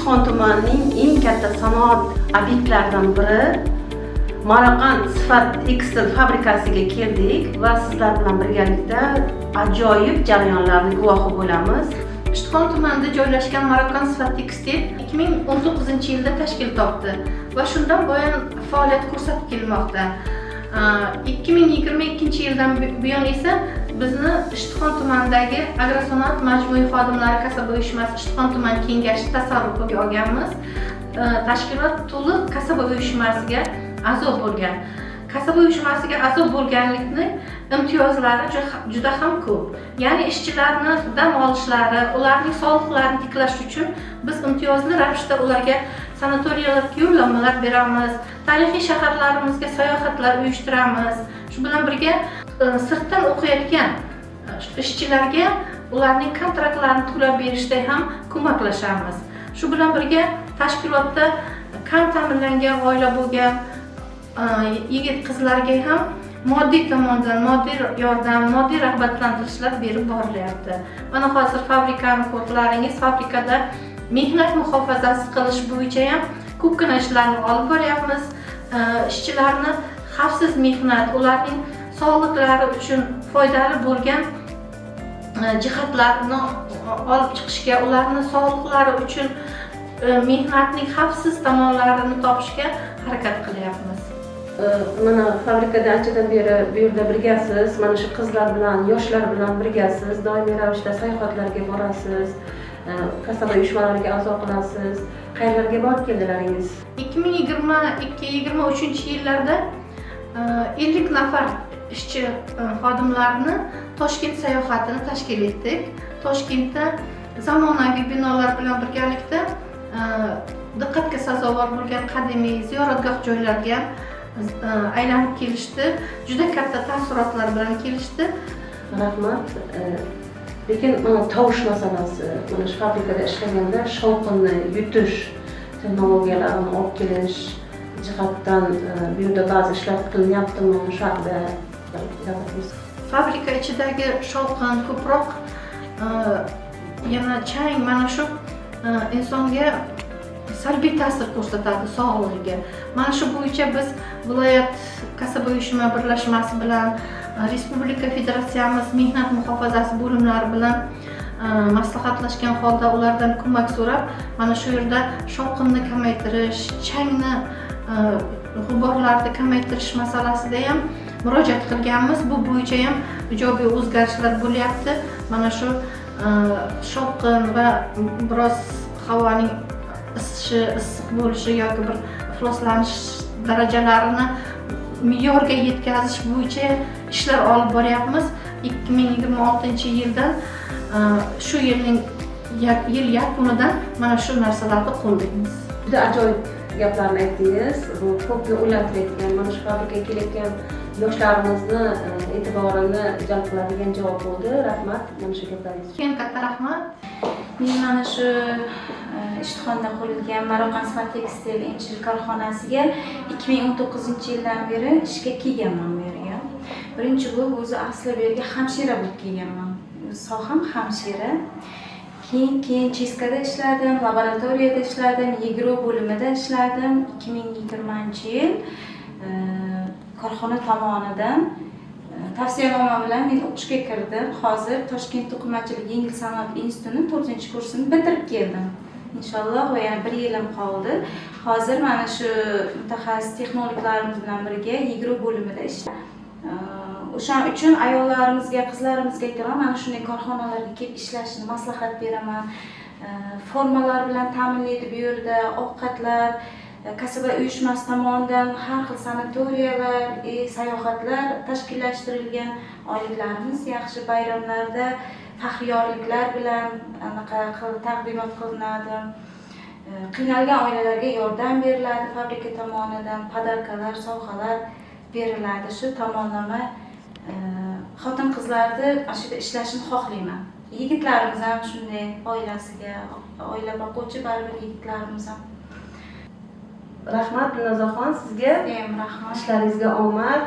Ishtixon tumanining eng katta sanoat obyektlaridan biri Maroqan Sifat tekstil fabrikasiga keldik va sizlar bilan birgalikda ajoyib jarayonlarning guvohi bo'lamiz. Ishtixon tumanida joylashgan Maroqan Sifat tekstil 2019-yilda tashkil topdi va shundan buyon faoliyat ko'rsatib kelmoqda. 2022-yildan buyon esa bizni Ishtixon tumanidagi agrosanoat majmui xodimlari kasaba uyushmasi Ishtixon tuman kengashi tasarrufiga olganmiz. Tashkilot to'liq kasaba uyushmasiga a'zo bo'lgan. Kasaba uyushmasiga a'zo bo'lganlikni imtiyozlari juda ham ko'p. Ya'ni ishchilarni dam olishlari, ularning soliqlarini tiklash uchun biz imtiyozli ravishda ularga sanatoriyalarga yo'llanmalar beramiz, tarixiy shaharlarimizga sayohatlar uyushtiramiz. Shu bilan birga sirtdan o'qiyotgan ishchilarga ularning kontraktlarini to'lab berishda ham ko'maklashamiz. Shu bilan birga tashkilotda kam ta'minlangan oila bo'lgan yigit qizlarga ham moddiy tomondan moddiy yordam, moddiy rag'batlantirishlar berib borilyapti. Mana hozir fabrikani ko'rlaringiz, fabrikada mehnat muhofazasi qilish bo'yicha ham ko'pgina ishlarni olib boryapmiz. Ishchilarni xavfsiz mehnat, ularning sog'liqlari uchun foydali bo'lgan jihatlarni olib chiqishga, ularning sog'liqlari uchun mehnatning xavfsiz tomonlarini topishga harakat qilyapmiz. Mana fabrikada anchadan beri bu yerda birgasiz, mana shu qizlar bilan, yoshlar bilan birgasiz, doimiy ravishda sayohatlarga borasiz, kasaba uyushmalariga a'zo qilasiz. Qayerlarga borib keldilaringiz? 2022-23-yillarda 50 nafar ishchi xodimlarni Toshkent sayohatini tashkil etdik. Toshkentda zamonaviy binolar bilan birgalikda diqqatga sazovor bo'lgan qadimiy ziyoratgoh joylarga aylanib kelishdi. Juda katta taassurotlar bilan kelishdi. Rahmat. Lekin mana tovush masalasi, mana shu fabrikada ishlaganda shovqinni yutish texnologiyalarini olib kelish jihatdan bu yerda ba'zi ishlar qilinyaptimi? Shu haqida gapiramiz. Fabrika ichidagi shovqin ko'proq yana chang mana shu insonga salbiy ta'sir ko'rsatadi sog'lig'iga. Mana shu bo'yicha biz viloyat kasaba uyushma birlashmasi bilan Respublika Federatsiyamiz mehnat muhofazasi bo'limlari bilan maslahatlashgan holda ulardan ko'mak so'rab, mana shu yerda shovqinni kamaytirish, changni, g'uborlarni kamaytirish masalasida ham murojaat qilganmiz. Bu bo'yicha ham ijobiy o'zgarishlar bo'lyapti. Mana shu shovqin va biroz havoning isishi, issiq bo'lishi yoki bir ifloslanish darajalarini me'yorga yetkazish bo'yicha ishlar olib boryapmiz. 2026-yildan shu yil yakunidan mana shu narsalarni qo'llaymiz. Juda ajoyib gaplarni aytdingiz. Bu ko'pga o'ylantiradigan, mana shu fabrikaga kelayotgan yoshlarimizni e'tiborini jalb qiladigan javob bo'ldi. Rahmat mana shu gaplaringiz uchun. Katta rahmat. Men mana shu Ishtixonda qurilgan Maroqan Sifat tekstil inchil korxonasiga 2019-yildan beri ishga kelganman bu yerga. Birinchi bo'lib o'zi asli bu yerga hamshira bo'lib kelganman. Soham hamshira. Keyin cheskada ishladim, laboratoriyada ishladim, yigro bo'limida ishladim. 2020-yil korxona tomonidan tavsiyanoma bilan men o'qishga kirdim. Hozir Toshkent to'qimachilik yengil sanoat institutining 4-kursini bitirib keldim. Inshaalloh va yana 1 yilim qoldi. Hozir mana shu mutaxassis texnologlarimiz bilan birga yigro bo'limida ishlayman. O'shaning uchun ayollarimizga, qizlarimizga aytaman, mana shunday korxonalarga kelib ishlashni maslahat beraman. Formalar bilan ta'minlaydi bu yerda, ovqatlar, kasaba uyushmasi tomonidan har xil sanatoriyalar, sayohatlar tashkillashtirilgan, oyliklarimiz yaxshi, bayramlarda faxriyorliklar bilan anaqa taqdimot qilinadi. Qiynalgan oilalarga yordam beriladi fabrika tomonidan, podarkalar, sovg'alar beriladi. Shu tomonlama xotin qizlarni ashida ishlashini xohlayman. Yigitlarimiz ham shunday oilasiga, oila boquvchi baribir yigitlarimiz ham. Rahmat Dilnozaxon, sizga rahmat. Ishlaringizga omad.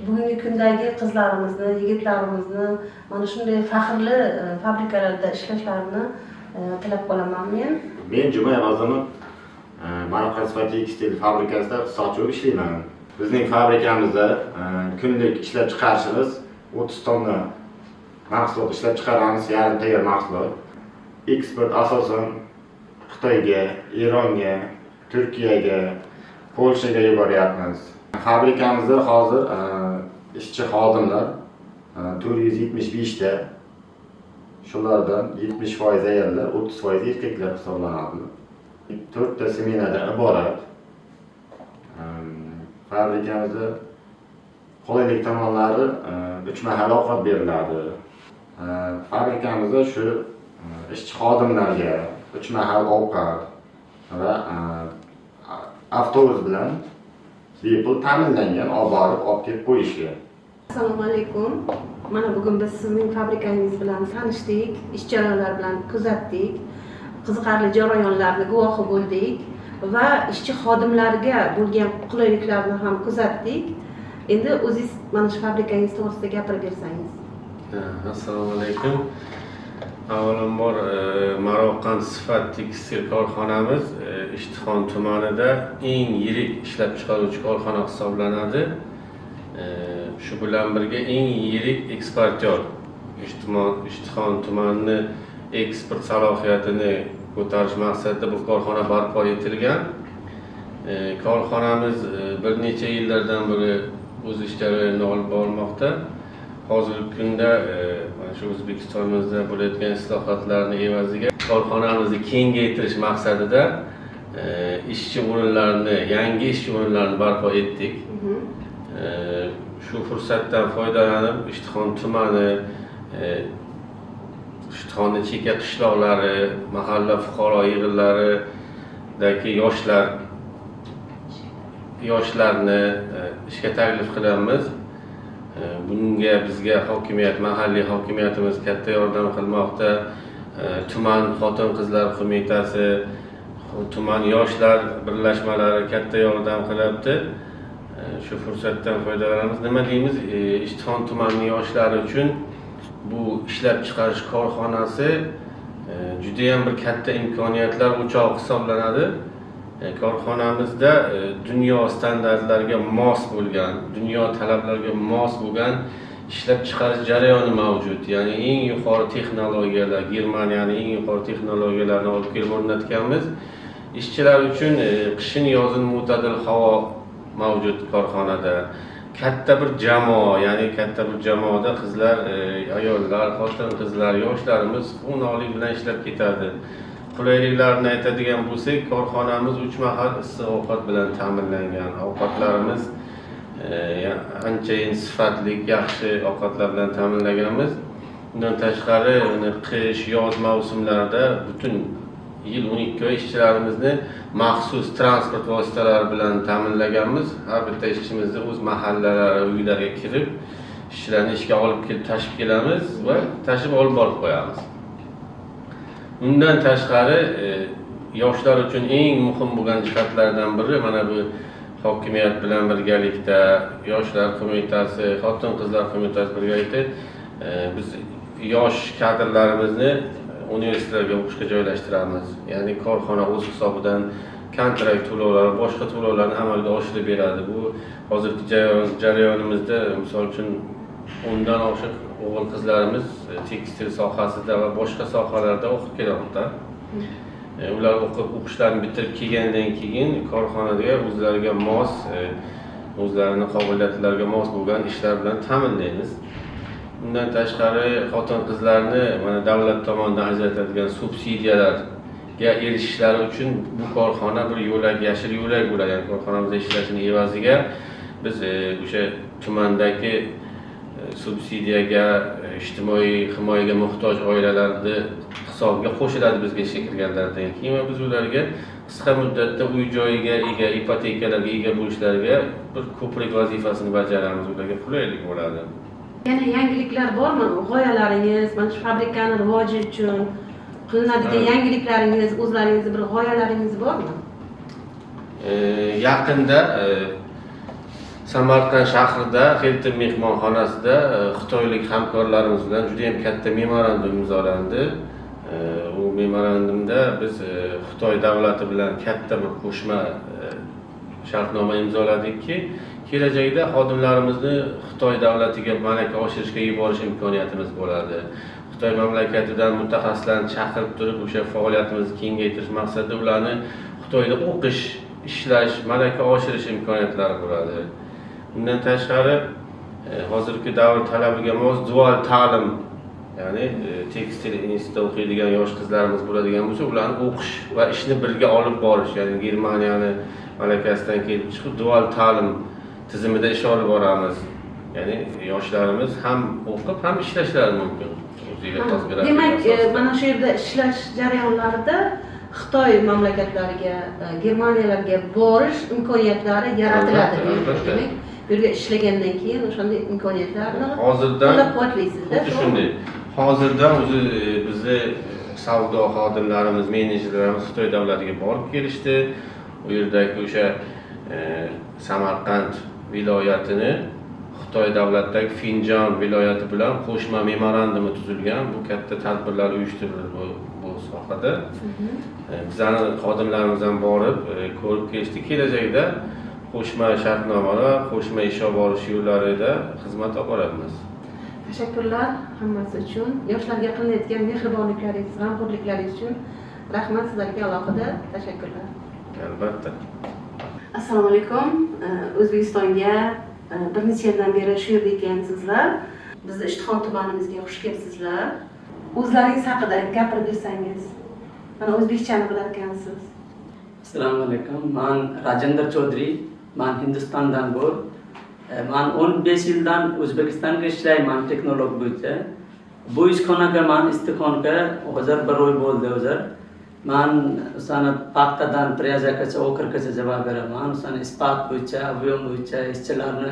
Bugungi kundagi qizlarimizni, yigitlarimizni mana shunday faxrli fabrikalarda ishlashlarini tilab qolaman men. Men Juma Ramazonov Maroqan Sifat tekstil fabrikasida iqtisodchi bo'lib ishlayman. Bizning fabrikamizda kunlik ishlab chiqarishimiz 30 tonna mahsulot ishlab chiqaramiz, yarim tayyor mahsulot. Eksport asosan Xitoyga, Eronga, Turkiyaga, Polshaga yuboryapmiz. Fabrikamizda hozir ishchi xodimlar 475 ta. Shulardan 70% ayollar, 30% erkaklar hisoblanadi. 4 ta smenadan iborat. Fabrikamizda qulaylik tomonlari 3 mahal ovqat beriladi. Fabrikamizda shu ishchi xodimlarga 3 mahal ovqat va avtobus bilan bepul ta'minlangan olib kelib qo'yishga. Assalomu alaykum. Mana bugun biz sizning fabrikangiz bilan tanishdik, ish jarayonlari bilan kuzatdik, qiziqarli jarayonlarga guvohi bo'ldik va ishchi xodimlarga bo'lgan qulayliklarni ham kuzatdik. Endi o'zingiz mana shu fabrikangiz to'g'risida gapirib bersangiz. Assalomu alaykum. Avvalambor Maroqan Sifat tekstil korxonamiz Ishtixon tumanida eng yirik ishlab chiqaruvchi korxona hisoblanadi. Shu bilan birga eng yirik eksportyor. Ishtixon tumanini eksport salohiyatini ko'tarish maqsadida bu korxona barpo etilgan. Korxonamiz bir necha yillardan beri o'z ish jarayonini olib bormoqda. Hozirgi kunda mana shu O'zbekistonimizda bo'layotgan islohotlarning evaziga korxonamizni kengaytirish maqsadida ishchi o'rinlarini, yangi ishchi o'rinlarini barpo etdik. Shu fursatdan foydalanib Ishtixon tumani, Ishtixonning chekka qishloqlari, mahalla fuqaro yig'inlaridagi yoshlarni ishga taklif qilamiz. Bunga bizga hokimiyat, mahalliy hokimiyatimiz katta yordam qilmoqda. Tuman xotin-qizlar qo'mitasi, tuman yoshlar birlashmalari katta yordam qilyapti. Shu fursatdan foydalanamiz. Nima deymiz? Ishtixon tumanining yoshlari uchun bu ishlab chiqarish korxonasi juda ham bir katta imkoniyatlar o'chog'i hisoblanadi. Korxonamizda dunyo standartlariga mos bo'lgan, dunyo talablariga mos bo'lgan ishlab chiqarish jarayoni mavjud. Ya'ni eng yuqori texnologiyalar, Germaniyaning eng yuqori texnologiyalarini olib kelib o'rnatganmiz. Ishchilar uchun qishin yozin mo'tadil havo mavjud korxonada. Katta bir jamoa, ya'ni katta bir jamoada qizlar, ayollar, xotin-qizlar, yoshlarimiz quvnoqlik bilan ishlab ketadi. Qulayliklarni aytadigan bo'lsak, korxonamiz 3 mahal issiq ovqat bilan ta'minlangan. Ovqatlarimiz anchayin sifatli, yaxshi ovqatlar bilan ta'minlaganmiz. Bundan tashqari, qish, yoz mavsumlarida butun yil 12 oy ishchilarimizni maxsus transport vositalari bilan ta'minlaganmiz. Har bitta ishchimizni o'z mahallalari, uylariga kirib, ishchilarni ishga olib kelib tashib kelamiz va tashib olib borib qo'yamiz. Bundan tashqari, yoshlar uchun eng muhim bo'lgan jihatlardan biri mana bu hokimiyat bilan birgalikda yoshlar qo'mitasi, xotin-qizlar qo'mitasi birgalikda biz yosh kadrlarimizni universitetlarga o'qishga joylashtiramiz. Ya'ni korxona o'z hisobidan kontrakt to'lovlar, boshqa to'lovlarni amalga oshirib beradi. Bu hozirgi jarayonimizda misol uchun 10 dan oshiq o'g'il-qizlarimiz tekstil sohasida va boshqa sohalarda o'qib kelmoqda. Ular o'qishlarini bitirib kelgandan keyin korxonada o'zlariga mos, o'zlarining qobiliyatlariga mos bo'lgan ishlar bilan ta'minlaymiz. Bundan tashqari xotin-qizlarni mana davlat tomonidan ajratiladigan subsidiyalarga erishishlari uchun bu korxona bir yo'lak, yashil yo'lak bo'ladi. Yani korxonamizda ishlashining evaziga biz o'sha tumandagi subsidiyaga, ijtimoiy himoyaga muhtoj oilalarni hisobiga qo'shiladi bizga ishga kirganlardan keyin va biz ularga qisqa muddatda uy joyiga ega, ipotekalarga ega bo'lishlariga bir ko'prik vazifasini bajaramiz, ularga qulaylik bo'ladi. Yana yangiliklar bormi? G'oyalaringiz, mana shu fabrikani rivoji uchun qilinadigan yangiliklaringiz, o'zlaringizni bir g'oyalaringiz bormi? Yaqinda Samarqand shahrida Hilton mehmonxonasida xitoylik hamkorlarimiz bilan juda ham katta memorandum imzolandi. u memorandumda biz Xitoy davlati bilan katta bir qo'shma shartnoma imzoladikki, kelajakda xodimlarimizni Xitoy davlatiga malaka oshirishga yuborish imkoniyatimiz bo'ladi. Xitoy mamlakatidan mutaxassislarni chaqirib turib, o'sha faoliyatimizni kengaytirish maqsadida ularni Xitoyda o'qish, ishlash, malaka oshirish imkoniyatlari bo'ladi. Bundan tashqari, hozirgi davr talabiga mos dual ta'lim, ya'ni tekstil institutida o'qiydigan yosh qizlarimiz bo'ladigan bo'lsa, ularni o'qish va ishni birga olib borish, ya'ni Germaniyani malakasidan kelib chiqib dual ta'lim tizimida ish olib boramiz. Ya'ni yoshlarimiz ham o'qib, ham ishlashlari mumkin. Demak, mana shu yerda ishlash jarayonlarida Xitoy mamlakatlariga, Germaniyalarga borish imkoniyatlari yaratiladi. Demak, bu yerga ishlagandan keyin o'shanday imkoniyatlarni qo'llab-quvvatlaysizda. Shunday. Hozirda o'zi bizni savdo xodimlarimiz, menejerlarimiz Xitoy davlatiga borib kelishdi. U yerdagi o'sha Samarqand viloyatini Xitoy davlatidagi Finjan viloyati bilan qo'shma memorandumi tuzilgan. Bu katta tadbirlar uyushtirildi bu sohada. Bizning xodimlarimiz ham borib ko'rib kelishdi. Kelajakda qo'shma shartnomalar, qo'shma ish olib borish yo'llarida xizmat olib boramiz. Tashakkurlar hammasi uchun, yoshlarga qilinayotgan mehribonliklaringiz, g'amxo'rliklaringiz uchun rahmat, sizlarga alohida tashakkurlar. Albatta. Assalomu alaykum. O'zbekistonga bir necha yildan beri shu yerda ekansizlar. Bizni Ishtixon tumanimizga xush kelibsizlar. O'zlaringiz haqida gapirib bersangiz. Mana o'zbekchani bilar ekansiz. Assalomu alaykum. Men Rajendra Chaudhary, men Hindistondan bor. Men 15 yildan O'zbekistonga ishlayman texnolog bo'yicha. Bu ishxonaga men istiqonga hozir bir oy bo'ldi hozir. Men o'sani paxtadan priyazagacha, okrgacha javob beraman. O'sani ispat bo'yicha, avion bo'yicha, ishchilarni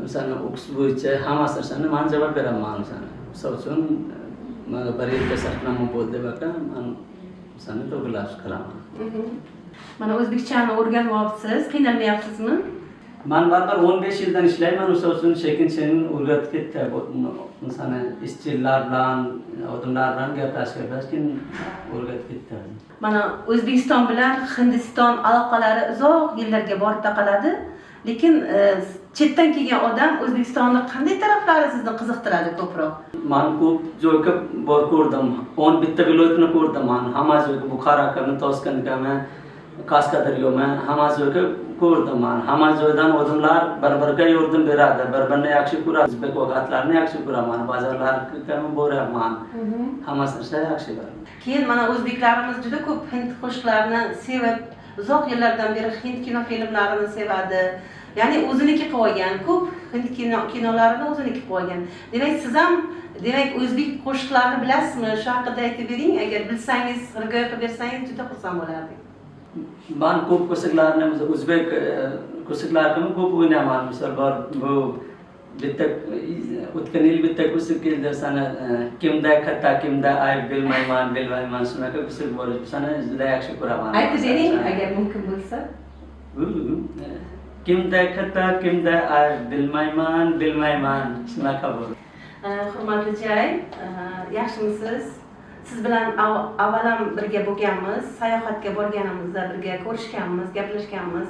o'sani o'qis bo'yicha hammasini men javob beraman o'sani. Misol uchun men bir yilga shartnoma bo'ldi vaqa, men o'sani to'g'rilash qilaman. Mana o'zbekchani o'rganyapsiz, qiynalmayapsizmi? Men baribir 15 yildan ishlayman, o'sha uchun sekin-sekin o'rgatib ketdi. O'sani ishchilar bilan, odamlar bilan gaplashib o'rgatib ketdi. Mana O'zbekiston bilan Hindiston aloqalari uzoq yillarga borib taqaladi. Lekin chetdan kelgan odam O'zbekistonning qanday taraflari sizni qiziqtiradi ko'proq? Men ko'p joyga borib ko'rdim. 11 ta viloyatni ko'rdim. Men hamma joyga Buxarokami, Toshkentgami, Qashqadaryomi, hamma joyga ko'rdim. Men hamma joydan odamlar bir-biriga yordam beradi, bir-birini yaxshi ko'radi. O'zbek ovqatlarini yaxshi ko'raman, bozorlarga boraman. Hammasini yaxshi ko'raman. Keyin mana o'zbeklarimiz juda ko'p hind qo'shiqlarini sevib, uzoq yillardan beri hind kino filmlarini sevadi. Ya'ni o'ziniki qilib olgan, ko'p hind kinolarini o'ziniki qilib olgan. Demak, siz ham o'zbek qo'shiqlarini bilasizmi? Shu haqida aytib bering. Agar bilsangiz, rivoyat qilib bersangiz juda xursand bo'lardik. Ben ko'p qo'shiqlarni o'zbek qo'shiqlarini ko'p o'ynaman. Misol bor, bu bitta o'tgan yil bitta qo'shiq keldi, sana kimda katta, kimda ayb bilmayman, shunaqa qo'shiq bor. Sana juda yaxshi ko'raman. Aytib bering, agar mumkin bo'lsa. Kimda katta, kimda ayb bilmayman, shunaqa bor. Hurmatli Jay, yaxshimisiz? Siz bilan avvalam birga bo'lganmiz, sayohatga borganimizda birga ko'rishganmiz, gaplashganmiz.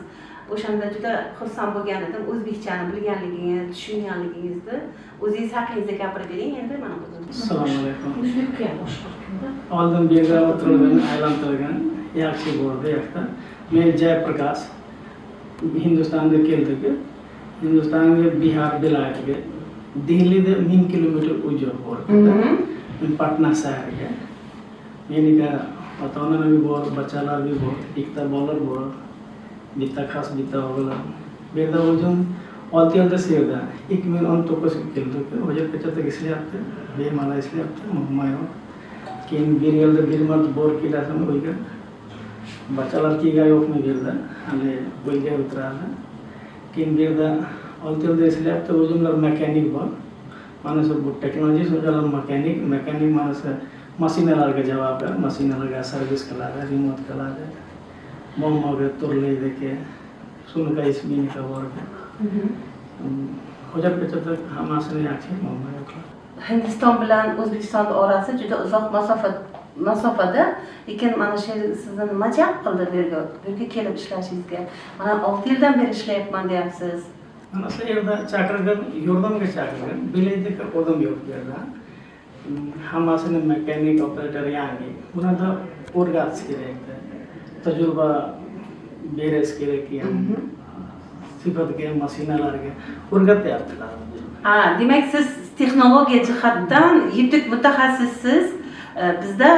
O'shanda juda xursand bo'lgan edim. O'zbekchani bilganligingiz, tushunganligingizni o'zingiz haqingizda gapirib bering. Endi mana bu. Assalomu alaykum. Oldin bu yerda o'tirgan, aylantirgan yaxshi bo'ldi yoqda. Men Jay Prakash. Hindistonga keldik. Hindistonga Bihar viloyatiga Delhidan 1000 kilometr uzoq bor. Patna shahriga. Menga ota-onalar bor, bachchalar bor, ikkita bolalar bor. Bitta qiz, bitta o'g'il. Bu yerda o'zim 6 yilda sevdi. 2019 keldik. Hozirgacha ishlayapti. Bemalol ishlayapti, muammo yo'q. Keyin bir yilda bir marta borib kelasizmi uyga. Bachchalar kelgan yo'qmi bu yerda? Hali uyga o'tiradi. Keyin bu yerda 6 yilda ishlayapti, o'zimlar mekanik bor. Mana shu bu texnologiya so'zlar mekanik mana shu mashinalarga javob beradi, mashinalarga servis qiladi, remont qiladi. Muammoga turliydagi shunga ismiga boradi. Hozirgacha hammasini yaxshi muammo yo'q. Hindiston bilan O'zbekiston orasi juda uzoq masofa masofada, lekin mana shu sizni nima jalb qildi bu yerga kelib ishlashingizga? Mana 6 yildan beri ishlayapman deyapsiz. Mana shu yerda chaqirgan, yordamga chaqirgan, bilaydigan odam yo'q bu yerda. Hammasini mekanik operator yangi. Buni da o'rgatish kerak. Tajriba berish kerak ham. Sifatga, mashinalarga o'rgatyaptilar. Demak siz texnologiya jihatdan yetuk mutaxassissiz. Bizda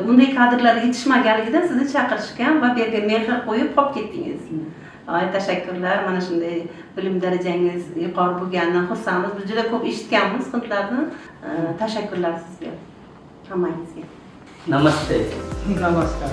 bunday kadrlar yetishmaganligidan sizni chaqirishgan va bu yerga mehr qo'yib qolib ketdingiz. Tashakkurlar. Mana shunday bilim darajangiz yuqori bo'lganidan xursandmiz. Biz juda ko'p eshitganmiz hindlarni. Tashakkurlar sizga. Hammangizga. Namaste. Namaskar.